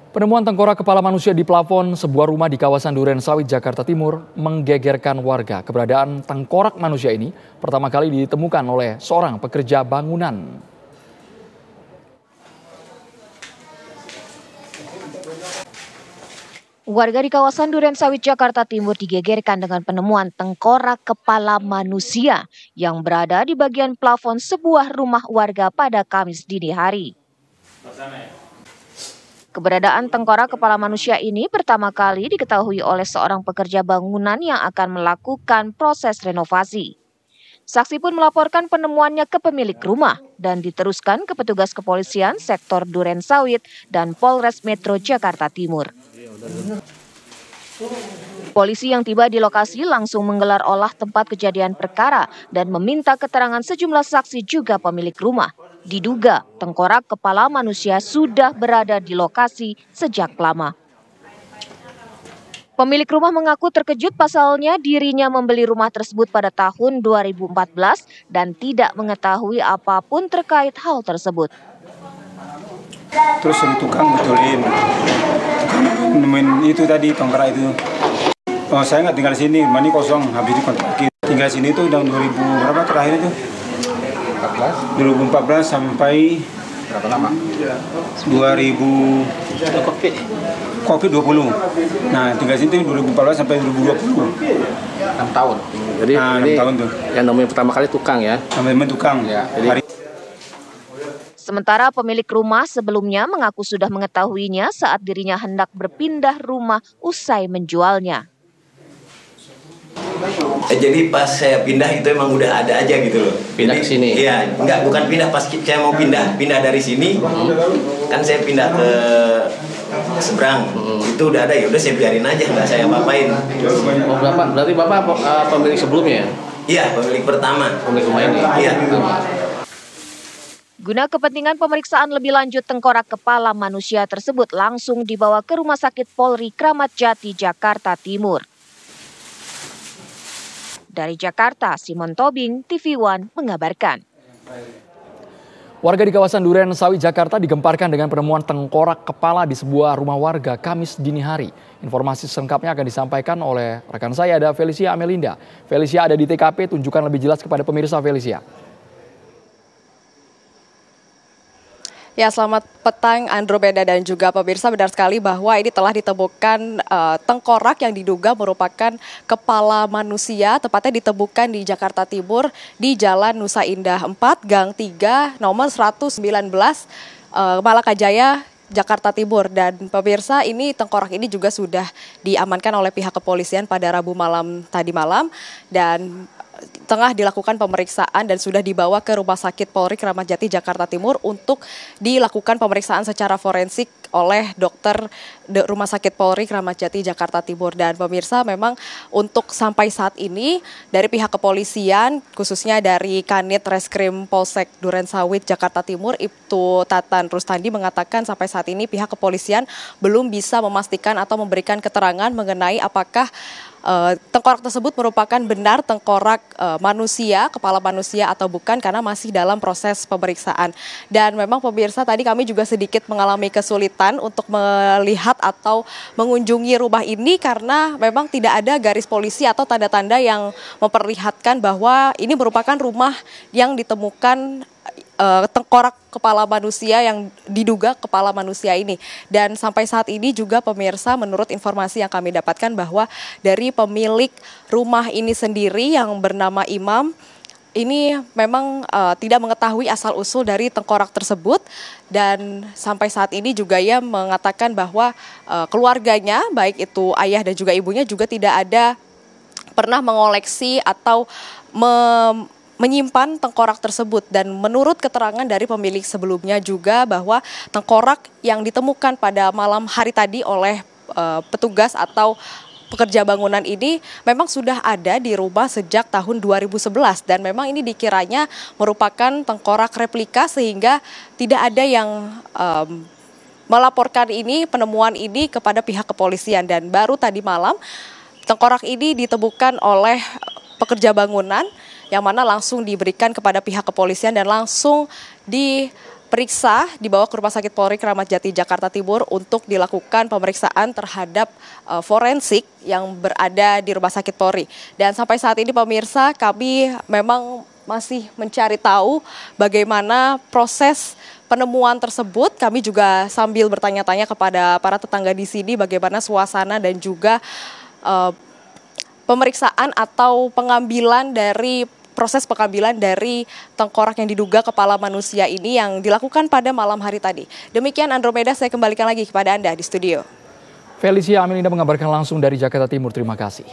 Penemuan tengkorak kepala manusia di plafon sebuah rumah di kawasan Durensawit, Jakarta Timur menggegerkan warga. Keberadaan tengkorak manusia ini pertama kali ditemukan oleh seorang pekerja bangunan. Warga di kawasan Durensawit, Jakarta Timur digegerkan dengan penemuan tengkorak kepala manusia yang berada di bagian plafon sebuah rumah warga pada Kamis dini hari. Keberadaan tengkorak kepala manusia ini pertama kali diketahui oleh seorang pekerja bangunan yang akan melakukan proses renovasi. Saksi pun melaporkan penemuannya ke pemilik rumah dan diteruskan ke petugas kepolisian sektor Durensawit dan Polres Metro Jakarta Timur. Polisi yang tiba di lokasi langsung menggelar olah tempat kejadian perkara dan meminta keterangan sejumlah saksi juga pemilik rumah. Diduga tengkorak kepala manusia sudah berada di lokasi sejak lama. Pemilik rumah mengaku terkejut pasalnya dirinya membeli rumah tersebut pada tahun 2014 dan tidak mengetahui apapun terkait hal tersebut. Terus tukang betulin, nemuin itu tadi tongkrak itu. Oh, saya nggak tinggal di sini, rumah ini kosong, habis dikontrakin. Tinggal di sini itu udah 2000 berapa terakhir itu? 2014 sampai berapa lama? 2000 Covid 20. Nah, tinggal di sini 2014 sampai 2020. 6 tahun. Jadi nah, ini 6 tahun tuh. Yang nemuin pertama kali tukang ya? Nemuin tukang. Ya, jadi sementara pemilik rumah sebelumnya mengaku sudah mengetahuinya saat dirinya hendak berpindah rumah usai menjualnya. Jadi pas saya pindah itu emang udah ada aja gitu loh. Pindah ke sini? Iya, bukan pindah pas saya mau pindah dari sini. Kan saya pindah ke seberang. Itu udah ada, ya udah saya biarin aja, nggak saya apa-apain. Oh, berarti Bapak pemilik sebelumnya ya? Iya, pemilik pertama. Pemilik rumah ini? Iya. Guna kepentingan pemeriksaan lebih lanjut, tengkorak kepala manusia tersebut langsung dibawa ke Rumah Sakit Polri Kramat Jati, Jakarta Timur. Dari Jakarta, Simon Tobing, TV One mengabarkan. Warga di kawasan Durensawit, Jakarta digemparkan dengan penemuan tengkorak kepala di sebuah rumah warga Kamis dini hari. Informasi selengkapnya akan disampaikan oleh rekan saya, ada Felicia Amelinda. Felicia ada di TKP, tunjukkan lebih jelas kepada pemirsa, Felicia. Ya, selamat petang Andromeda dan juga pemirsa. Benar sekali bahwa ini telah ditemukan tengkorak yang diduga merupakan kepala manusia, tepatnya ditemukan di Jakarta Timur di Jalan Nusa Indah 4, Gang 3, nomor 119, Malakajaya, Jakarta Timur. Dan pemirsa, ini tengkorak ini juga sudah diamankan oleh pihak kepolisian pada Rabu malam tadi malam dan tengah dilakukan pemeriksaan dan sudah dibawa ke Rumah Sakit Polri Kramat Jati, Jakarta Timur untuk dilakukan pemeriksaan secara forensik oleh dokter Rumah Sakit Polri Kramat Jati, Jakarta Timur. Dan pemirsa, memang untuk sampai saat ini dari pihak kepolisian, khususnya dari Kanit Reskrim Polsek Durensawit, Jakarta Timur, Ibtu Tatan Rustandi mengatakan sampai saat ini pihak kepolisian belum bisa memastikan atau memberikan keterangan mengenai apakah tengkorak tersebut merupakan benar tengkorak manusia, kepala manusia atau bukan, karena masih dalam proses pemeriksaan. Dan memang pemirsa, tadi kami juga sedikit mengalami kesulitan untuk melihat atau mengunjungi rumah ini karena memang tidak ada garis polisi atau tanda-tanda yang memperlihatkan bahwa ini merupakan rumah yang ditemukan tengkorak kepala manusia yang diduga kepala manusia ini. Dan sampai saat ini juga pemirsa, menurut informasi yang kami dapatkan bahwa dari pemilik rumah ini sendiri yang bernama Imam, ini memang tidak mengetahui asal-usul dari tengkorak tersebut. Dan sampai saat ini juga ia mengatakan bahwa keluarganya, baik itu ayah dan juga ibunya, juga tidak ada pernah mengoleksi atau menyimpan tengkorak tersebut. Dan menurut keterangan dari pemilik sebelumnya juga bahwa tengkorak yang ditemukan pada malam hari tadi oleh petugas atau pekerja bangunan ini memang sudah ada di rumah sejak tahun 2011 dan memang ini dikiranya merupakan tengkorak replika sehingga tidak ada yang melaporkan penemuan ini kepada pihak kepolisian. Dan baru tadi malam tengkorak ini ditemukan oleh pekerja bangunan yang mana langsung diberikan kepada pihak kepolisian dan langsung diperiksa, dibawa ke Rumah Sakit Polri Kramat Jati, Jakarta Timur untuk dilakukan pemeriksaan terhadap forensik yang berada di Rumah Sakit Polri. Dan sampai saat ini pemirsa, kami memang masih mencari tahu bagaimana proses penemuan tersebut. Kami juga sambil bertanya-tanya kepada para tetangga di sini bagaimana suasana dan juga pemeriksaan atau proses pengambilan dari tengkorak yang diduga kepala manusia ini yang dilakukan pada malam hari tadi. Demikian Andromeda, saya kembalikan lagi kepada Anda di studio. Felicia Amelinda mengabarkan langsung dari Jakarta Timur, terima kasih.